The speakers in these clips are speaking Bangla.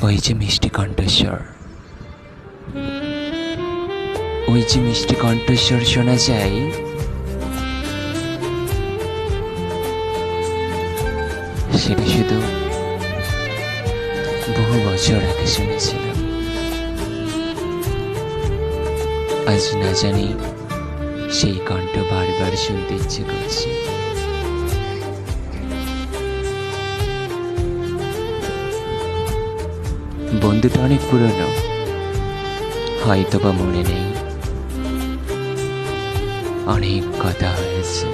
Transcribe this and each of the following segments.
ওই যে মিষ্টি কণ্ঠস্বর, ওই যে মিষ্টি কণ্ঠস্বর শোনা যায়, সেটা শুধু বহু বছর আগে শুনেছিলাম। আজ না জানি সেই কণ্ঠ বারবার শুনতে ইচ্ছে করছে। বন্ধুটা অনেক পুরনো, হয়তো বা মনে নেই। অনেক কথা হয়েছে,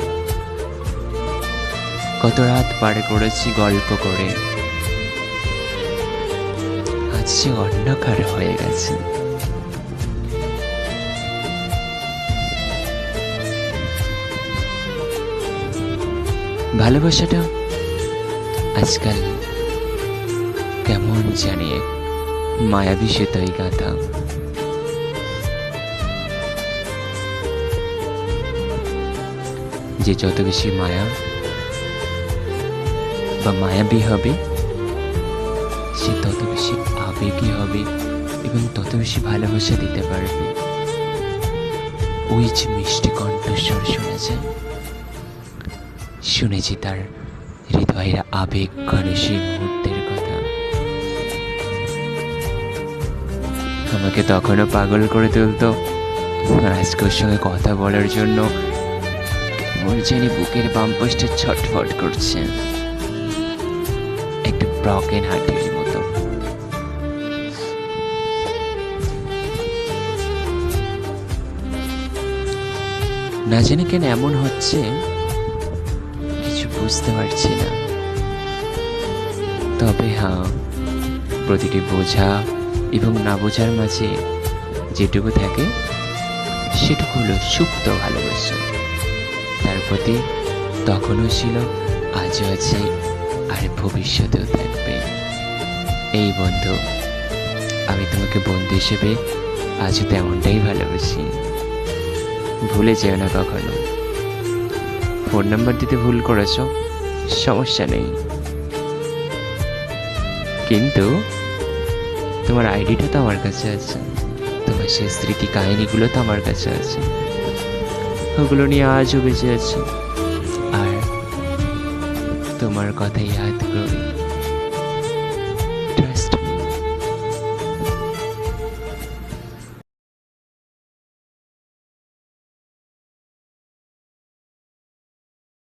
কত রাত পার করেছি গল্প করে। আজ যে অন্য কারো হয়ে গেছে। ভালোবাসাটা আজকাল কেমন জানি এক মায়াবী সেতই গাথা। যে যত বেশি মায়া বা মায়াবী হবে, সে তত বেশি আবেগী হবে এবং তত বেশি ভালোবাসা দিতে পারবে। ওই যে মিষ্টি কণ্ঠস্বর শুনেছে, শুনেছি তার হৃদয়ের আবেগ ঘনে সেই মুহূর্তের কথা। আমাকে তখনও পাগল করে তুলতো, আজকে ওর সঙ্গে কথা বলার জন্য কেমন জানি বুকের বাম পাশটা ছটফট করছে, একটা ব্রকেন হার্টের মতো। না জানি কেন এমন হচ্ছে, কিছু বুঝতে পারছি না। তবে হ্যাঁ, প্রতিটি বোঝা এবং না বোঝার মাঝে যেটুকু থাকে সেটুকু হলো সুপ্ত ভালোবাসা। তার প্রতি তখনও ছিল, আজও আছে, আর ভবিষ্যতেও থাকবে। এই বন্ধু, আমি তোমাকে বন্ধু হিসেবে আজও তেমনটাই ভালোবাসি। ভুলে যেও না কখনো। ফোন নাম্বার দিতে ভুল করেছ, সমস্যা নেই, কিন্তু তোমার আইডিটা তো আমার কাছে আছে, তোমার সেই স্মৃতি কাহিনীগুলো তো আমার কাছে আছে, ওগুলো নিয়ে আজও বেঁচে আছে। আর তোমার কথা ইয়াদ করি।